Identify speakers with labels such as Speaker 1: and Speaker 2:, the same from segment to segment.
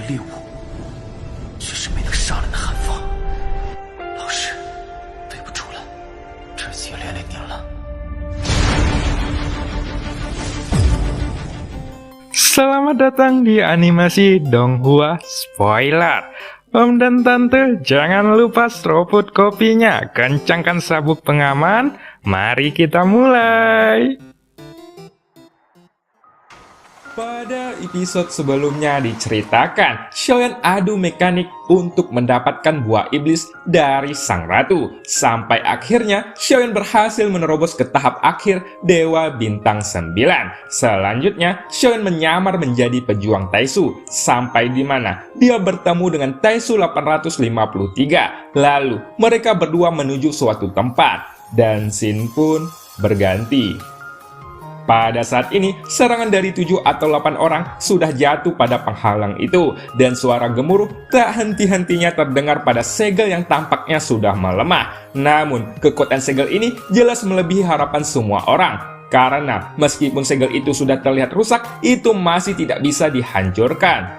Speaker 1: 猎物，却是没能杀人的寒风。老师，对不住了，这次也连累您了。
Speaker 2: Selamat datang di animasi Donghua Spoiler. Om dan Tante, jangan lupa seruput kopinya, kencangkan sabuk pengaman, mari kita mulai. Pada episode sebelumnya diceritakan, Xiaoyan adu mekanik untuk mendapatkan buah iblis dari sang ratu. Sampai akhirnya, Xiaoyan berhasil menerobos ke tahap akhir Dewa Bintang 9. Selanjutnya, Xiaoyan menyamar menjadi pejuang Taisu, sampai di mana dia bertemu dengan Taisu 853. Lalu, mereka berdua menuju suatu tempat, dan scene pun berganti. Pada saat ini, serangan dari 7 atau 8 orang sudah jatuh pada penghalang itu, dan suara gemuruh tak henti-hentinya terdengar pada segel yang tampaknya sudah melemah. Namun, kekuatan segel ini jelas melebihi harapan semua orang, karena meskipun segel itu sudah terlihat rusak, itu masih tidak bisa dihancurkan.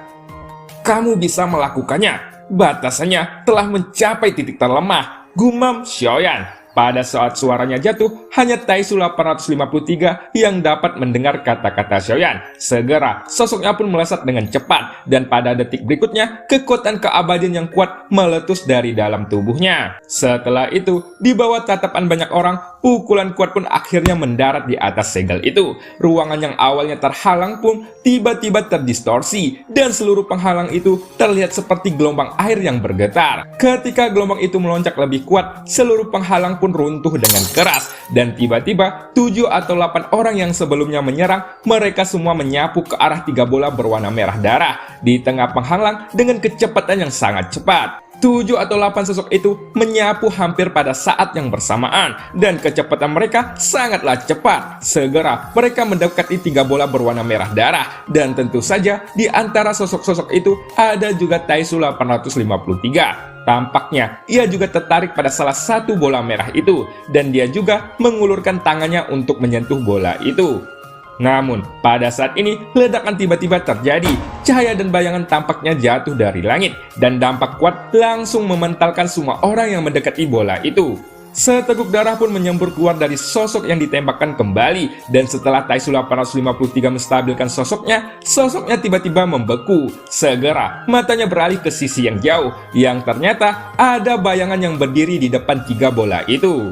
Speaker 2: Kamu bisa melakukannya, batasannya telah mencapai titik terlemah, gumam Xiaoyan. Pada saat suaranya jatuh, hanya Taisu 853 yang dapat mendengar kata-kata Xiaoyan. Segera, sosoknya pun melesat dengan cepat, dan pada detik berikutnya, kekuatan keabadian yang kuat meletus dari dalam tubuhnya. Setelah itu, di bawah tatapan banyak orang, pukulan kuat pun akhirnya mendarat di atas segel itu. Ruangan yang awalnya terhalang pun tiba-tiba terdistorsi, dan seluruh penghalang itu terlihat seperti gelombang air yang bergetar. Ketika gelombang itu melonjak lebih kuat, seluruh penghalang pun runtuh dengan keras, dan tiba-tiba 7 atau 8 orang yang sebelumnya menyerang, mereka semua menyapu ke arah 3 bola berwarna merah darah di tengah penghalang dengan kecepatan yang sangat cepat. 7 atau 8 sosok itu menyapu hampir pada saat yang bersamaan, dan kecepatan mereka sangatlah cepat. Segera mereka mendekati 3 bola berwarna merah darah, dan tentu saja di antara sosok-sosok itu ada juga Taisu 853. Tampaknya ia juga tertarik pada salah satu bola merah itu, dan dia juga mengulurkan tangannya untuk menyentuh bola itu. Namun, pada saat ini, ledakan tiba-tiba terjadi. Cahaya dan bayangan tampaknya jatuh dari langit, dan dampak kuat langsung mementalkan semua orang yang mendekati bola itu. Seteguk darah pun menyembur keluar dari sosok yang ditembakkan kembali, dan setelah Taisu 853 menstabilkan sosoknya tiba-tiba membeku. Segera, matanya beralih ke sisi yang jauh, yang ternyata ada bayangan yang berdiri di depan 3 bola itu.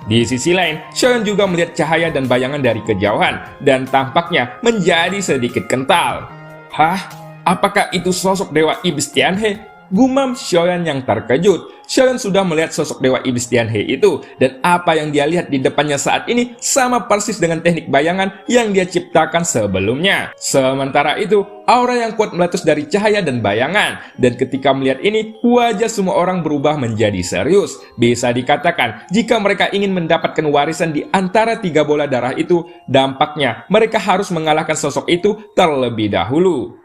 Speaker 2: Di sisi lain, Xiaoyan juga melihat cahaya dan bayangan dari kejauhan, dan tampaknya menjadi sedikit kental. Hah? Apakah itu sosok Dewa Iblis Tianhe? Gumam Xiaoyan yang terkejut. Xiaoyan sudah melihat sosok Dewa Iblis Tianhe itu, dan apa yang dia lihat di depannya saat ini sama persis dengan teknik bayangan yang dia ciptakan sebelumnya. Sementara itu, aura yang kuat meletus dari cahaya dan bayangan, dan ketika melihat ini, wajah semua orang berubah menjadi serius. Bisa dikatakan, jika mereka ingin mendapatkan warisan di antara 3 bola darah itu, dampaknya mereka harus mengalahkan sosok itu terlebih dahulu.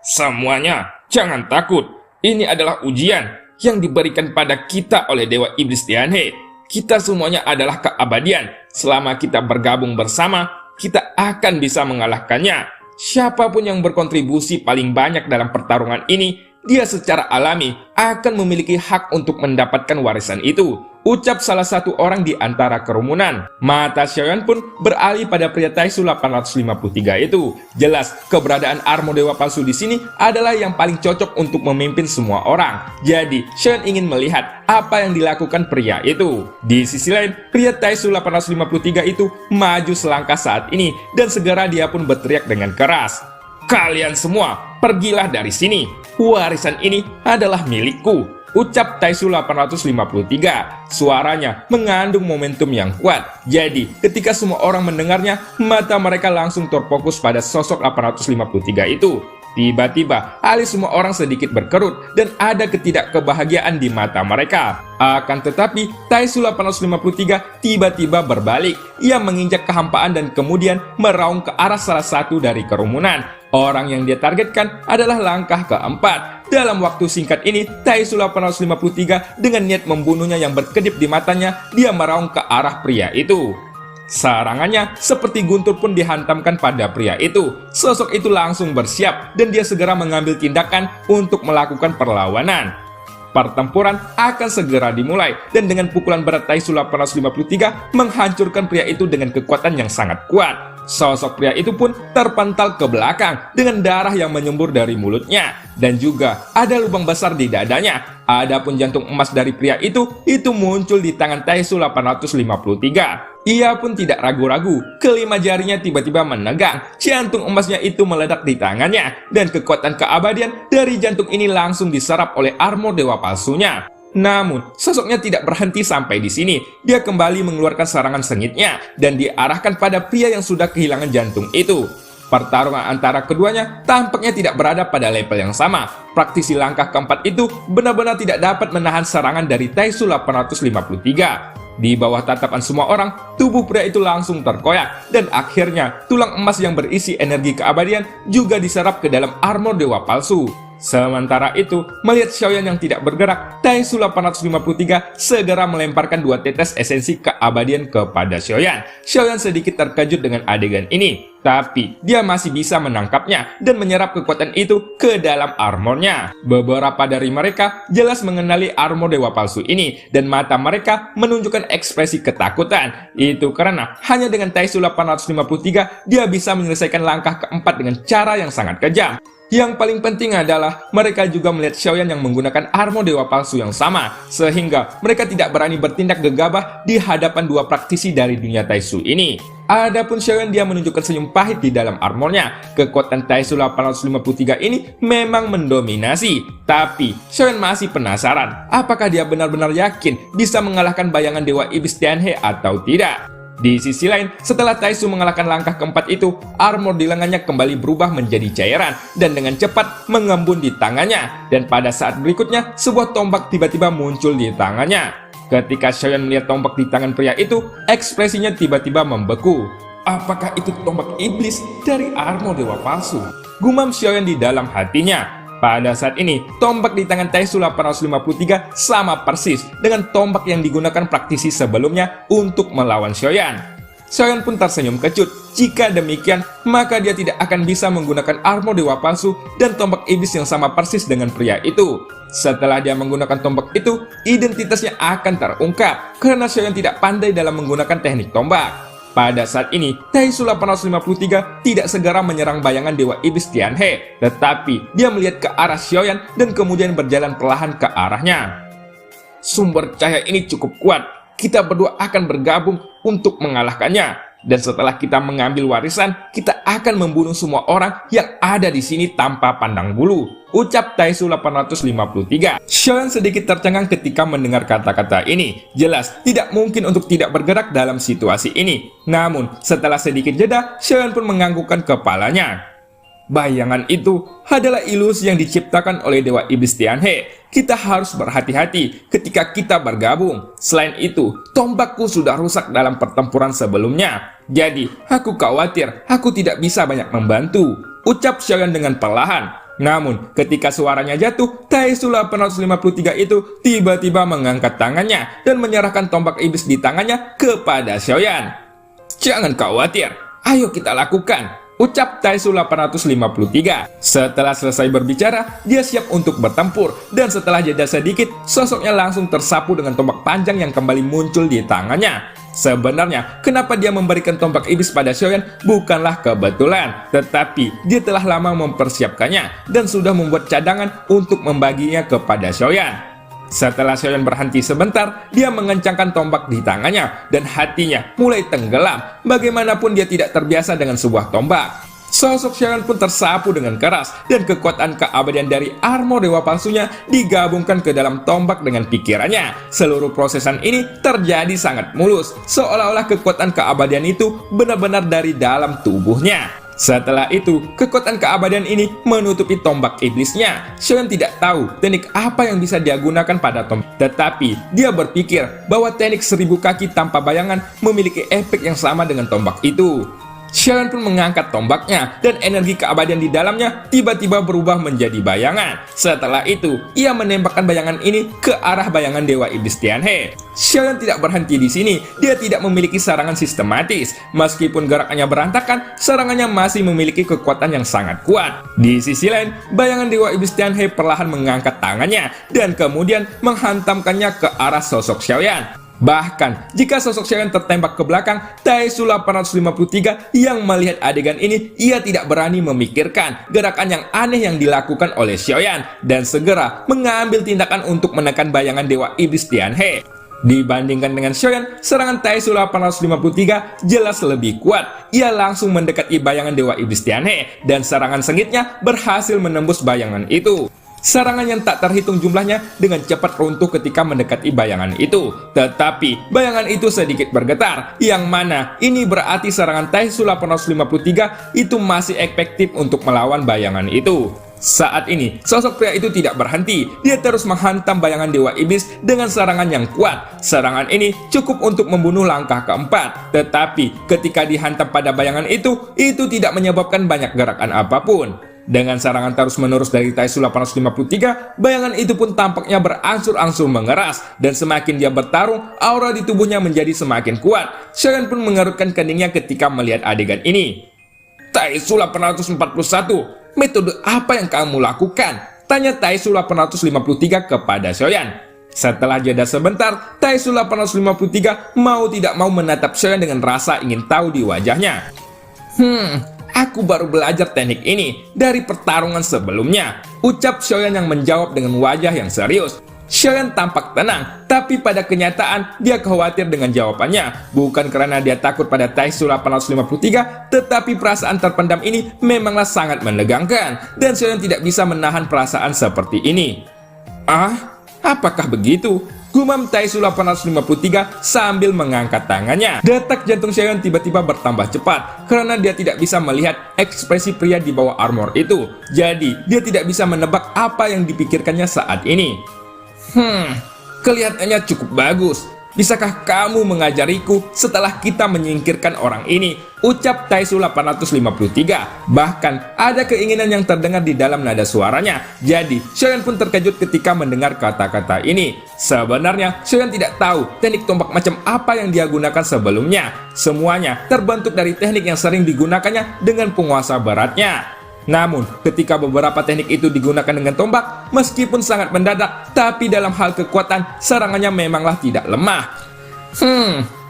Speaker 2: Semuanya, jangan takut. Ini adalah ujian yang diberikan pada kita oleh Dewa Iblis Tianhe. Kita semuanya adalah keabadian. Selama kita bergabung bersama, kita akan bisa mengalahkannya. Siapapun yang berkontribusi paling banyak dalam pertarungan ini, dia secara alami akan memiliki hak untuk mendapatkan warisan itu, ucap salah satu orang di antara kerumunan. Mata Xiaoyan pun beralih pada pria Taisu 853 itu. Jelas, keberadaan armo dewa palsu di sini adalah yang paling cocok untuk memimpin semua orang. Jadi, Xiaoyan ingin melihat apa yang dilakukan pria itu. Di sisi lain, pria Taisu 853 itu maju selangkah saat ini, dan segera dia pun berteriak dengan keras. Kalian semua, pergilah dari sini. Warisan ini adalah milikku, ucap Taisu 853. Suaranya mengandung momentum yang kuat. Jadi, ketika semua orang mendengarnya, mata mereka langsung terfokus pada sosok 853 itu. Tiba-tiba, alis semua orang sedikit berkerut, dan ada ketidakkebahagiaan di mata mereka. Akan tetapi, Taisu 853 tiba-tiba berbalik. Ia menginjak kehampaan dan kemudian meraung ke arah salah satu dari kerumunan. Orang yang dia targetkan adalah langkah keempat. Dalam waktu singkat ini, Taisu 853 dengan niat membunuhnya yang berkedip di matanya, dia meraung ke arah pria itu. Sarangannya seperti guntur pun dihantamkan pada pria itu. Sosok itu langsung bersiap dan dia segera mengambil tindakan untuk melakukan perlawanan. Pertempuran akan segera dimulai dan dengan pukulan berat Taisu 853 menghancurkan pria itu dengan kekuatan yang sangat kuat. Sosok pria itu pun terpental ke belakang dengan darah yang menyembur dari mulutnya dan juga ada lubang besar di dadanya. Adapun jantung emas dari pria itu muncul di tangan Taisu 853. Ia pun tidak ragu-ragu, kelima jarinya tiba-tiba menegang, jantung emasnya itu meledak di tangannya, dan kekuatan keabadian dari jantung ini langsung diserap oleh armor dewa palsunya. Namun, sosoknya tidak berhenti sampai di sini. Dia kembali mengeluarkan serangan sengitnya, dan diarahkan pada pria yang sudah kehilangan jantung itu. Pertarungan antara keduanya tampaknya tidak berada pada level yang sama. Praktisi langkah keempat itu benar-benar tidak dapat menahan serangan dari Taisu 853. Di bawah tatapan semua orang, tubuh pria itu langsung terkoyak dan akhirnya tulang emas yang berisi energi keabadian juga diserap ke dalam armor dewa palsu. Sementara itu, melihat Xiaoyan yang tidak bergerak, Taisu 853 segera melemparkan 2 tetes esensi keabadian kepada Xiaoyan. Xiaoyan sedikit terkejut dengan adegan ini, tapi dia masih bisa menangkapnya dan menyerap kekuatan itu ke dalam armornya. Beberapa dari mereka jelas mengenali armor dewa palsu ini dan mata mereka menunjukkan ekspresi ketakutan. Itu karena hanya dengan Taisu 853 dia bisa menyelesaikan langkah keempat dengan cara yang sangat kejam. Yang paling penting adalah mereka juga melihat Xiaoyan yang menggunakan armor dewa palsu yang sama, sehingga mereka tidak berani bertindak gegabah di hadapan dua praktisi dari dunia Taisu ini. Adapun Xiaoyan dia menunjukkan senyum pahit di dalam armornya. Kekuatan Taisu 853 ini memang mendominasi, tapi Xiaoyan masih penasaran apakah dia benar-benar yakin bisa mengalahkan bayangan dewa iblis Tianhe atau tidak. Di sisi lain, setelah Taisu mengalahkan langkah keempat itu, armor di lengannya kembali berubah menjadi cairan dan dengan cepat mengembun di tangannya. Dan pada saat berikutnya, sebuah tombak tiba-tiba muncul di tangannya. Ketika Xiaoyan melihat tombak di tangan pria itu, ekspresinya tiba-tiba membeku. Apakah itu tombak iblis dari armor dewa palsu? Gumam Xiaoyan di dalam hatinya. Pada saat ini, tombak di tangan Taisu 853 sama persis dengan tombak yang digunakan praktisi sebelumnya untuk melawan Xiaoyan. Xiaoyan pun tersenyum kecut. Jika demikian, maka dia tidak akan bisa menggunakan armor dewa palsu dan tombak iblis yang sama persis dengan pria itu. Setelah dia menggunakan tombak itu, identitasnya akan terungkap karena Xiaoyan tidak pandai dalam menggunakan teknik tombak. Pada saat ini, Taisu 853 tidak segera menyerang bayangan dewa iblis Tianhe, tetapi dia melihat ke arah Xiaoyan dan kemudian berjalan perlahan ke arahnya. Sumber cahaya ini cukup kuat, kita berdua akan bergabung untuk mengalahkannya. Dan setelah kita mengambil warisan, kita akan membunuh semua orang yang ada di sini tanpa pandang bulu, ucap Taisu 853. Xiaoyan sedikit tercengang ketika mendengar kata-kata ini. Jelas tidak mungkin untuk tidak bergerak dalam situasi ini. Namun setelah sedikit jeda, Xiaoyan pun menganggukkan kepalanya. Bayangan itu adalah ilusi yang diciptakan oleh dewa iblis Tianhe. Kita harus berhati-hati ketika kita bergabung. Selain itu, tombakku sudah rusak dalam pertempuran sebelumnya. Jadi, aku khawatir aku tidak bisa banyak membantu, ucap Xiaoyan dengan perlahan. Namun, ketika suaranya jatuh, Taisu 853 itu tiba-tiba mengangkat tangannya dan menyerahkan tombak iblis di tangannya kepada Xiaoyan. Jangan khawatir, ayo kita lakukan, ucap Taisu 853. Setelah selesai berbicara, dia siap untuk bertempur. Dan setelah jeda sedikit, sosoknya langsung tersapu dengan tombak panjang yang kembali muncul di tangannya. Sebenarnya, kenapa dia memberikan tombak iblis pada Xiaoyan bukanlah kebetulan, tetapi dia telah lama mempersiapkannya dan sudah membuat cadangan untuk membaginya kepada Xiaoyan. Setelah Xiaoyan berhenti sebentar, dia mengencangkan tombak di tangannya dan hatinya mulai tenggelam. Bagaimanapun dia tidak terbiasa dengan sebuah tombak. Sosok Xiaoyan pun tersapu dengan keras dan kekuatan keabadian dari armor dewa palsunya digabungkan ke dalam tombak dengan pikirannya. Seluruh prosesan ini terjadi sangat mulus, seolah-olah kekuatan keabadian itu benar-benar dari dalam tubuhnya. Setelah itu, kekuatan keabadian ini menutupi tombak iblisnya. Xiaoyan tidak tahu teknik apa yang bisa dia gunakan pada tombak, tetapi dia berpikir bahwa teknik 1000 kaki tanpa bayangan memiliki efek yang sama dengan tombak itu. Xiaoyan pun mengangkat tombaknya dan energi keabadian di dalamnya tiba-tiba berubah menjadi bayangan. Setelah itu, ia menembakkan bayangan ini ke arah bayangan Dewa Iblis Tianhe. Xiaoyan tidak berhenti di sini, dia tidak memiliki serangan sistematis. Meskipun gerakannya berantakan, serangannya masih memiliki kekuatan yang sangat kuat. Di sisi lain, bayangan Dewa Iblis Tianhe perlahan mengangkat tangannya dan kemudian menghantamkannya ke arah sosok Xiaoyan. Bahkan, jika sosok Xiaoyan tertembak ke belakang, Taisu 853 yang melihat adegan ini, ia tidak berani memikirkan gerakan yang aneh yang dilakukan oleh Xiaoyan dan segera mengambil tindakan untuk menekan bayangan Dewa Iblis Tianhe. Dibandingkan dengan Xiaoyan, serangan Taisu 853 jelas lebih kuat. Ia langsung mendekati bayangan Dewa Iblis Tianhe dan serangan sengitnya berhasil menembus bayangan itu. Serangan yang tak terhitung jumlahnya dengan cepat runtuh ketika mendekati bayangan itu. Tetapi bayangan itu sedikit bergetar, yang mana ini berarti serangan Taisu 853 itu masih efektif untuk melawan bayangan itu. Saat ini, sosok pria itu tidak berhenti. Dia terus menghantam bayangan Dewa Iblis dengan serangan yang kuat. Serangan ini cukup untuk membunuh langkah keempat. Tetapi ketika dihantam pada bayangan itu tidak menyebabkan banyak gerakan apapun. Dengan serangan terus-menerus dari Taisu 853, bayangan itu pun tampaknya berangsur-angsur mengeras, dan semakin dia bertarung, aura di tubuhnya menjadi semakin kuat. Xiaoyan pun mengerutkan keningnya ketika melihat adegan ini. Taisu 841, metode apa yang kamu lakukan? Tanya Taisu 853 kepada Xiaoyan. Setelah jeda sebentar, Taisu 853 mau tidak mau menatap Xiaoyan dengan rasa ingin tahu di wajahnya. Aku baru belajar teknik ini dari pertarungan sebelumnya, ucap Xiaoyan yang menjawab dengan wajah yang serius. Xiaoyan tampak tenang, tapi pada kenyataan dia khawatir dengan jawabannya. Bukan karena dia takut pada Taisu 853, tetapi perasaan terpendam ini memanglah sangat menegangkan, dan Xiaoyan tidak bisa menahan perasaan seperti ini. Apakah begitu? Gumam Taisu 853 sambil mengangkat tangannya. Detak jantung Xiaoyan tiba-tiba bertambah cepat karena dia tidak bisa melihat ekspresi pria di bawah armor itu. Jadi, dia tidak bisa menebak apa yang dipikirkannya saat ini. Kelihatannya cukup bagus. Bisakah kamu mengajariku setelah kita menyingkirkan orang ini? Ucap Taisu 853. Bahkan ada keinginan yang terdengar di dalam nada suaranya. Jadi Xiaoyan pun terkejut ketika mendengar kata-kata ini. Sebenarnya Xiaoyan tidak tahu teknik tombak macam apa yang dia gunakan sebelumnya. Semuanya terbentuk dari teknik yang sering digunakannya dengan penguasa baratnya. Namun, ketika beberapa teknik itu digunakan dengan tombak, meskipun sangat mendadak, tapi dalam hal kekuatan, serangannya memanglah tidak lemah.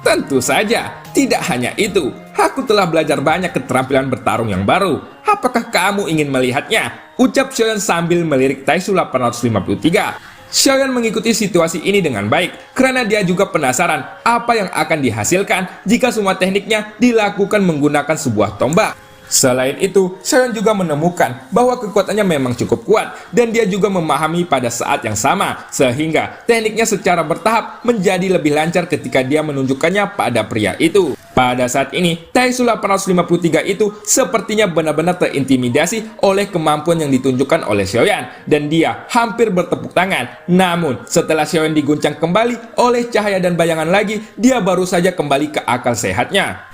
Speaker 2: Tentu saja, tidak hanya itu. Aku telah belajar banyak keterampilan bertarung yang baru. Apakah kamu ingin melihatnya? Ucap Xiaoyan sambil melirik Taisu 853. Xiaoyan mengikuti situasi ini dengan baik, karena dia juga penasaran apa yang akan dihasilkan jika semua tekniknya dilakukan menggunakan sebuah tombak. Selain itu, Xiaoyan juga menemukan bahwa kekuatannya memang cukup kuat dan dia juga memahami pada saat yang sama, sehingga tekniknya secara bertahap menjadi lebih lancar ketika dia menunjukkannya pada pria itu. Pada saat ini, Taisu 853 itu sepertinya benar-benar terintimidasi oleh kemampuan yang ditunjukkan oleh Xiaoyan dan dia hampir bertepuk tangan. Namun, setelah Xiaoyan diguncang kembali oleh cahaya dan bayangan lagi, dia baru saja kembali ke akal sehatnya.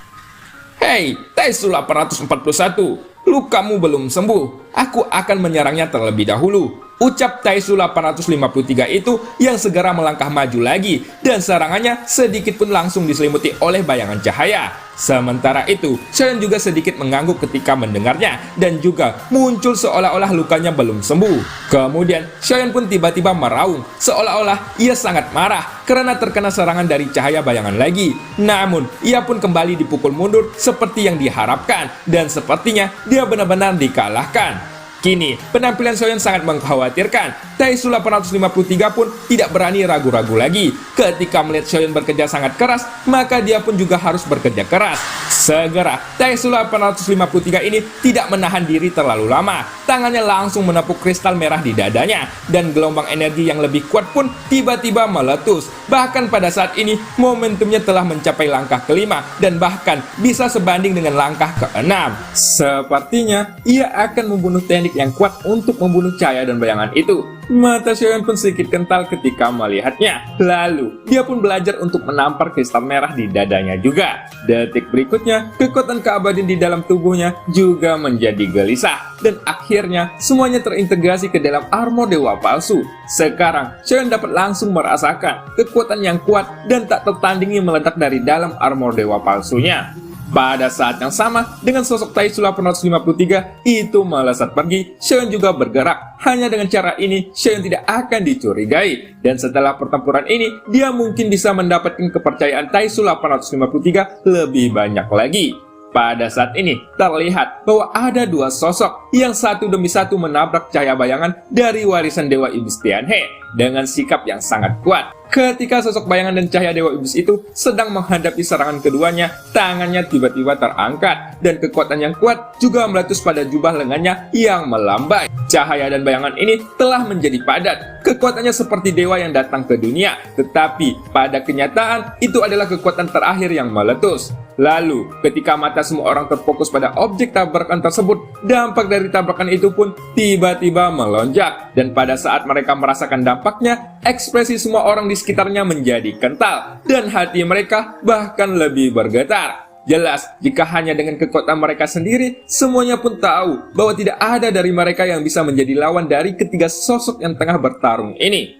Speaker 2: Hei, Taisu 841, lukamu belum sembuh. Aku akan menyerangnya terlebih dahulu. Ucap Taisu 853 itu yang segera melangkah maju lagi dan serangannya sedikit pun langsung diselimuti oleh bayangan cahaya. Sementara itu, Xiaoyan juga sedikit mengangguk ketika mendengarnya dan juga muncul seolah-olah lukanya belum sembuh. Kemudian, Xiaoyan pun tiba-tiba meraung seolah-olah ia sangat marah karena terkena serangan dari cahaya bayangan lagi. Namun, ia pun kembali dipukul mundur seperti yang diharapkan dan sepertinya dia benar-benar dikalahkan. Kini, penampilan Xiaoyan sangat mengkhawatirkan. Taisu 853 pun tidak berani ragu-ragu lagi. Ketika melihat Xiaoyan bekerja sangat keras, maka dia pun juga harus bekerja keras. Segera, Taisu 853 ini tidak menahan diri terlalu lama. Tangannya langsung menepuk kristal merah di dadanya, dan gelombang energi yang lebih kuat pun tiba-tiba meletus. Bahkan pada saat ini, momentumnya telah mencapai langkah kelima, dan bahkan bisa sebanding dengan langkah keenam. Sepertinya, ia akan membunuh teknik yang kuat untuk membunuh cahaya dan bayangan itu. Mata Xiaoyan pun sedikit kental ketika melihatnya. Lalu, dia pun belajar untuk menampar kristal merah di dadanya juga. Detik berikutnya, kekuatan keabadian di dalam tubuhnya juga menjadi gelisah. Dan akhirnya, semuanya terintegrasi ke dalam armor dewa palsu. Sekarang, Xiaoyan dapat langsung merasakan kekuatan yang kuat dan tak tertandingi meledak dari dalam armor dewa palsunya. Pada saat yang sama, dengan sosok Tai Sulap 153 itu melesat pergi, Xiaoyan juga bergerak. Hanya dengan cara ini, Xiaoyan tidak akan dicurigai. Dan setelah pertempuran ini, dia mungkin bisa mendapatkan kepercayaan Tai Sulap 153 lebih banyak lagi. Pada saat ini, terlihat bahwa ada dua sosok yang satu demi satu menabrak cahaya bayangan dari warisan Dewa Iblis Tianhe dengan sikap yang sangat kuat. Ketika sosok bayangan dan cahaya Dewa Iblis itu sedang menghadapi serangan keduanya, tangannya tiba-tiba terangkat dan kekuatan yang kuat juga meletus pada jubah lengannya yang melambai. Cahaya dan bayangan ini telah menjadi padat. Kekuatannya seperti dewa yang datang ke dunia, tetapi pada kenyataan itu adalah kekuatan terakhir yang meletus. Lalu, ketika mata semua orang terfokus pada objek tabrakan tersebut, dampak dari tabrakan itu pun tiba-tiba melonjak. Dan pada saat mereka merasakan dampaknya, ekspresi semua orang di sekitarnya menjadi kental, dan hati mereka bahkan lebih bergetar. Jelas, jika hanya dengan kekuatan mereka sendiri, semuanya pun tahu bahwa tidak ada dari mereka yang bisa menjadi lawan dari ketiga sosok yang tengah bertarung ini.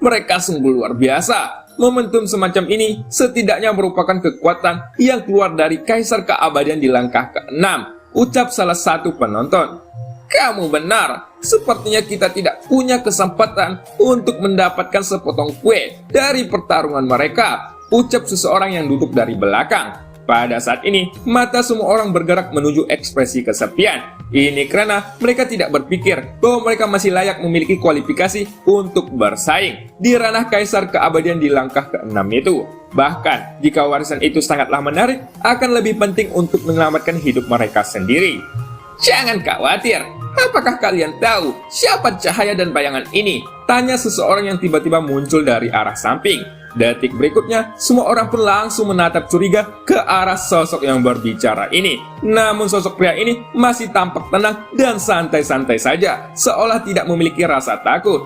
Speaker 2: Mereka sungguh luar biasa. Momentum semacam ini setidaknya merupakan kekuatan yang keluar dari Kaisar Keabadian di langkah ke-6, ucap salah satu penonton. Kamu benar, sepertinya kita tidak punya kesempatan untuk mendapatkan sepotong kue dari pertarungan mereka, ucap seseorang yang duduk dari belakang. Pada saat ini, mata semua orang bergerak menuju ekspresi kesepian. Ini karena mereka tidak berpikir bahwa mereka masih layak memiliki kualifikasi untuk bersaing di ranah Kaisar Keabadian di langkah ke-6 itu. Bahkan, jika warisan itu sangatlah menarik, akan lebih penting untuk menyelamatkan hidup mereka sendiri. Jangan khawatir, apakah kalian tahu siapa cahaya dan bayangan ini? Tanya seseorang yang tiba-tiba muncul dari arah samping. Detik berikutnya, semua orang pun langsung menatap curiga ke arah sosok yang berbicara ini. Namun sosok pria ini masih tampak tenang dan santai-santai saja, seolah tidak memiliki rasa takut.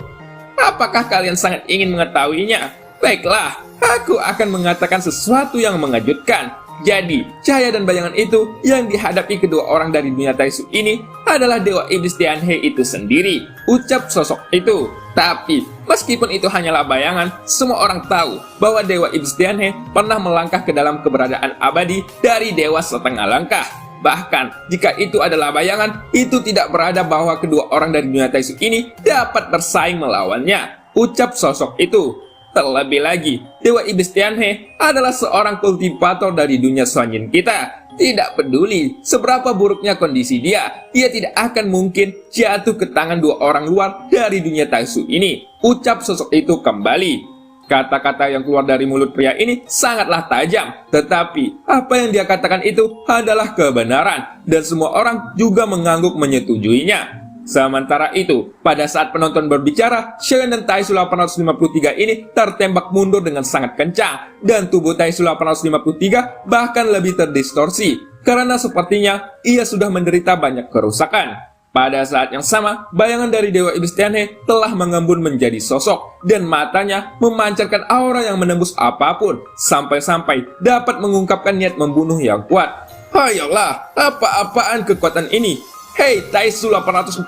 Speaker 2: Apakah kalian sangat ingin mengetahuinya? Baiklah, aku akan mengatakan sesuatu yang mengejutkan. Jadi, cahaya dan bayangan itu yang dihadapi kedua orang dari dunia Taisu ini adalah Dewa Iblis Tianhe itu sendiri, ucap sosok itu. Tapi, meskipun itu hanyalah bayangan, semua orang tahu bahwa Dewa Iblis Tianhe pernah melangkah ke dalam keberadaan abadi dari Dewa Setengah Langkah. Bahkan, jika itu adalah bayangan, itu tidak berada bahwa kedua orang dari dunia Taisu ini dapat bersaing melawannya, ucap sosok itu. Terlebih lagi, Dewa Iblis Tianhe adalah seorang kultivator dari dunia Xuanyin kita. Tidak peduli seberapa buruknya kondisi dia tidak akan mungkin jatuh ke tangan dua orang luar dari dunia Taisu ini, ucap sosok itu kembali. Kata-kata yang keluar dari mulut pria ini sangatlah tajam, tetapi apa yang dia katakan itu adalah kebenaran, dan semua orang juga mengangguk menyetujuinya. Sementara itu, pada saat penonton berbicara, Xiaoyan dan Tai Sulap 853 ini tertembak mundur dengan sangat kencang, dan tubuh Tai Sulap 853 bahkan lebih terdistorsi, karena sepertinya ia sudah menderita banyak kerusakan. Pada saat yang sama, bayangan dari Dewa Iblis Tianhe telah mengembun menjadi sosok, dan matanya memancarkan aura yang menembus apapun, sampai-sampai dapat mengungkapkan niat membunuh yang kuat. Hayolah, apa-apaan kekuatan ini? Hei, Taisu 841,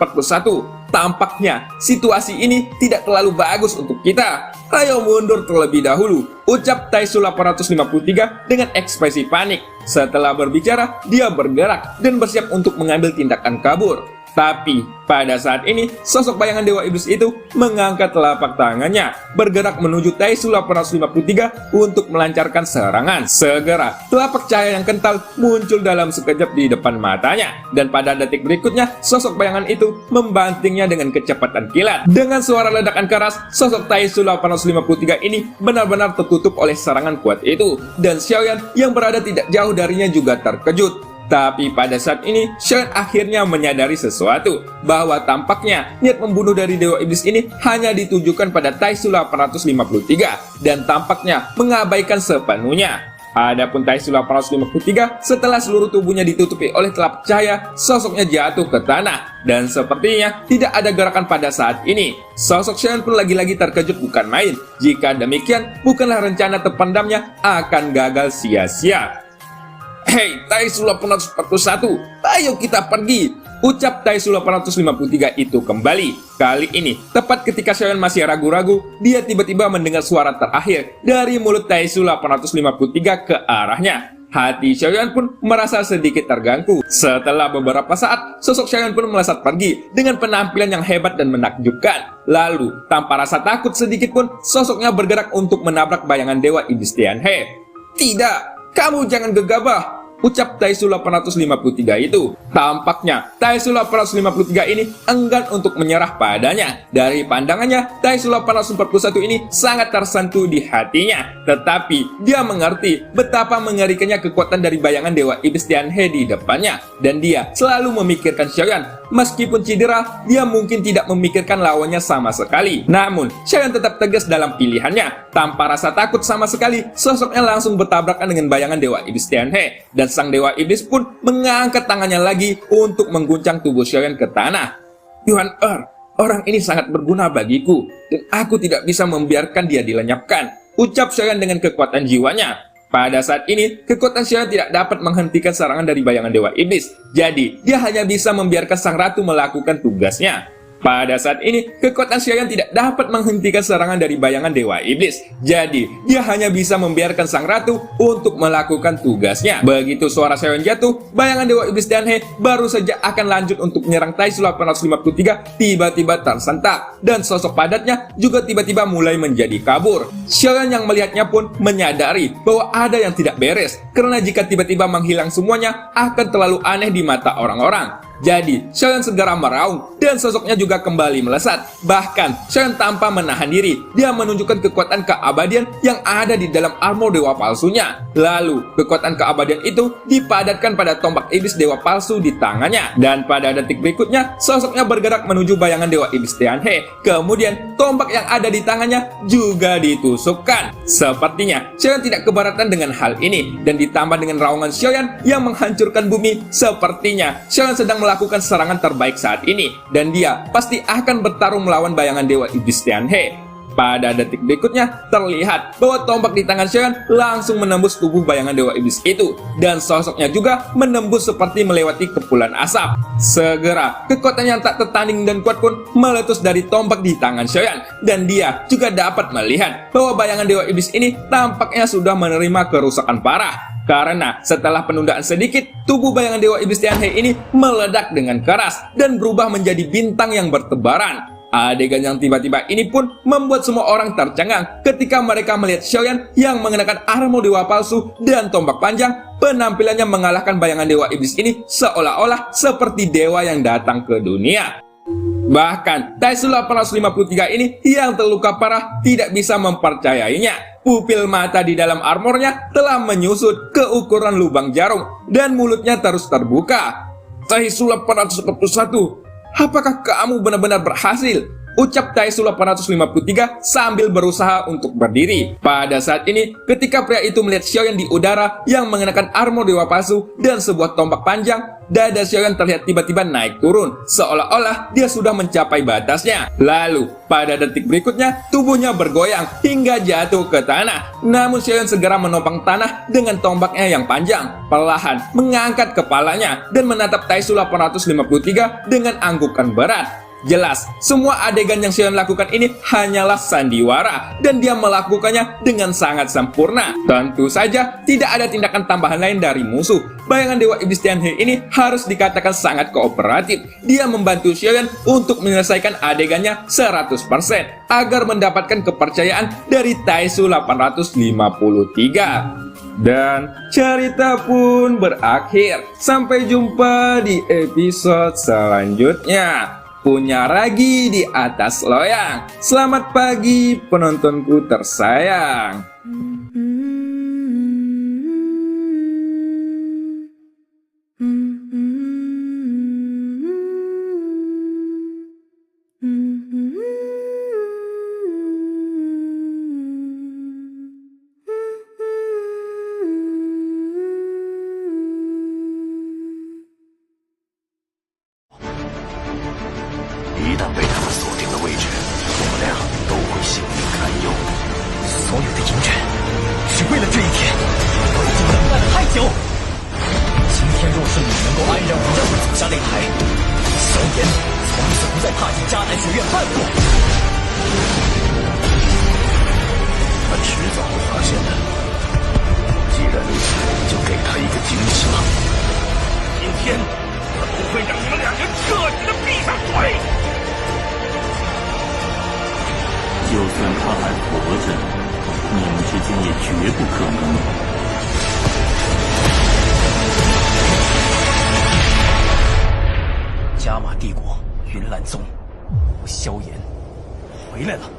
Speaker 2: tampaknya situasi ini tidak terlalu bagus untuk kita. Ayo mundur terlebih dahulu, ucap Taisu 853 dengan ekspresi panik. Setelah berbicara, dia bergerak dan bersiap untuk mengambil tindakan kabur. Tapi, pada saat ini, sosok bayangan Dewa Iblis itu mengangkat telapak tangannya, bergerak menuju Taisu 853 untuk melancarkan serangan. Segera, telapak cahaya yang kental muncul dalam sekejap di depan matanya, dan pada detik berikutnya, sosok bayangan itu membantingnya dengan kecepatan kilat. Dengan suara ledakan keras, sosok Taisu 853 ini benar-benar tertutup oleh serangan kuat itu, dan Xiaoyan yang berada tidak jauh darinya juga terkejut. Tapi pada saat ini, Xiaoyan akhirnya menyadari sesuatu, bahwa tampaknya niat membunuh dari Dewa Iblis ini hanya ditujukan pada Taisu 853, dan tampaknya mengabaikan sepenuhnya. Adapun Taishu 853 setelah seluruh tubuhnya ditutupi oleh telapak cahaya, sosoknya jatuh ke tanah. Dan sepertinya tidak ada gerakan pada saat ini. Sosok Xiaoyan pun lagi-lagi terkejut bukan main. Jika demikian, bukanlah rencana terpendamnya akan gagal sia-sia. Hei, Taishu 841, ayo kita pergi. Ucap Taishu 853 itu kembali. Kali ini, tepat ketika Xiaoyan masih ragu-ragu, dia tiba-tiba mendengar suara terakhir dari mulut Taishu 853 ke arahnya. Hati Xiaoyan pun merasa sedikit terganggu. Setelah beberapa saat, sosok Xiaoyan pun melesat pergi dengan penampilan yang hebat dan menakjubkan. Lalu, tanpa rasa takut sedikit pun, sosoknya bergerak untuk menabrak bayangan Dewa Iblis Tianhe. Tidak, kamu jangan gegabah. Ucap Taishu 853 itu. Tampaknya Taishu 853 ini enggan untuk menyerah padanya. Dari pandangannya, Taishu 841 ini sangat tersentuh di hatinya. Tetapi dia mengerti betapa mengerikannya kekuatan dari bayangan Dewa Iblis Tianhe di depannya. Dan dia selalu memikirkan Xiaoyan. Meskipun cedera, dia mungkin tidak memikirkan lawannya sama sekali. Namun, Xiaoyan tetap tegas dalam pilihannya. Tanpa rasa takut sama sekali, sosoknya langsung bertabrakan dengan bayangan Dewa Iblis Tianhe. Dan sang Dewa Iblis pun mengangkat tangannya lagi untuk mengguncang tubuh Xiaoyan ke tanah. Yuan orang ini sangat berguna bagiku, dan aku tidak bisa membiarkan dia dilenyapkan. Ucap Xiaoyan dengan kekuatan jiwanya. Pada saat ini, kekuatan Xiaoyan tidak dapat menghentikan serangan dari bayangan Dewa Iblis. Jadi, dia hanya bisa membiarkan sang ratu melakukan tugasnya. Pada saat ini, kekuatan Xiaoyan tidak dapat menghentikan serangan dari bayangan Dewa Iblis. Jadi, dia hanya bisa membiarkan sang ratu untuk melakukan tugasnya. Begitu suara Xiaoyan jatuh, bayangan Dewa Iblis Tianhe baru saja akan lanjut untuk menyerang Taishu 853 tiba-tiba tersentak. Dan sosok padatnya juga tiba-tiba mulai menjadi kabur. Xiaoyan yang melihatnya pun menyadari bahwa ada yang tidak beres. Karena jika tiba-tiba menghilang semuanya, akan terlalu aneh di mata orang-orang. Jadi, Xiaoyan segera meraung dan sosoknya juga kembali melesat. Bahkan, Xiaoyan tanpa menahan diri, dia menunjukkan kekuatan keabadian yang ada di dalam armor dewa palsunya. Lalu, kekuatan keabadian itu dipadatkan pada tombak iblis dewa palsu di tangannya. Dan pada detik berikutnya, sosoknya bergerak menuju bayangan Dewa Iblis Tianhe. Kemudian, tombak yang ada di tangannya juga ditusukkan. Sepertinya, Xiaoyan tidak keberatan dengan hal ini. Dan ditambah dengan raungan Xiaoyan yang menghancurkan bumi, sepertinya Xiaoyan sedang melakukan serangan terbaik saat ini, dan dia pasti akan bertarung melawan bayangan Dewa Iblis Tianhe. Pada detik berikutnya, terlihat bahwa tombak di tangan Xiaoyan langsung menembus tubuh bayangan Dewa Iblis itu, dan sosoknya juga menembus seperti melewati kepulan asap. Segera, kekuatan yang tak tertanding dan kuat pun meletus dari tombak di tangan Xiaoyan, dan dia juga dapat melihat bahwa bayangan Dewa Iblis ini tampaknya sudah menerima kerusakan parah. Karena setelah penundaan sedikit, tubuh bayangan Dewa Iblis Tianhe ini meledak dengan keras dan berubah menjadi bintang yang bertebaran. Adegan yang tiba-tiba ini pun membuat semua orang tercengang ketika mereka melihat Xiaoyan yang mengenakan armor dewa palsu dan tombak panjang. Penampilannya mengalahkan bayangan Dewa Iblis ini seolah-olah seperti dewa yang datang ke dunia. Bahkan, Taishu 853 ini yang terluka parah tidak bisa mempercayainya. Pupil mata di dalam armornya telah menyusut ke ukuran lubang jarum dan mulutnya terus terbuka. Taishu 841, apakah kamu benar-benar berhasil? Ucap Taishu 853 sambil berusaha untuk berdiri. Pada saat ini, ketika pria itu melihat Xiaoyan di udara yang mengenakan armor dewa palsu dan sebuah tombak panjang, dada Xiaoyan terlihat tiba-tiba naik turun, seolah-olah dia sudah mencapai batasnya. Lalu, pada detik berikutnya, tubuhnya bergoyang hingga jatuh ke tanah. Namun Xiaoyan segera menopang tanah dengan tombaknya yang panjang, perlahan mengangkat kepalanya dan menatap Taishu 853 dengan anggukan berat. Jelas, semua adegan yang Xiaoyan lakukan ini hanyalah sandiwara, dan dia melakukannya dengan sangat sempurna. Tentu saja, tidak ada tindakan tambahan lain dari musuh. Bayangan Dewa Iblis Tianhe ini harus dikatakan sangat kooperatif. Dia membantu Xiaoyan untuk menyelesaikan adegannya 100% agar mendapatkan kepercayaan dari Taishu 853. Dan cerita pun berakhir. Sampai jumpa di episode selanjutnya. Punya ragi di atas loyang. Selamat pagi penontonku tersayang.
Speaker 1: 迎人，是为了这一天，我已经等待了太久。今天若是你能够安然无恙地走下擂台，萧炎从此不再踏进迦南学院半步。他迟早会发现的，既然如此，就给他一个惊喜吧。今天他不会让你们两人彻底的闭上嘴。
Speaker 3: 就算他还活着，你们之间也绝不可能。
Speaker 1: 加玛帝国云岚宗，萧炎回来了。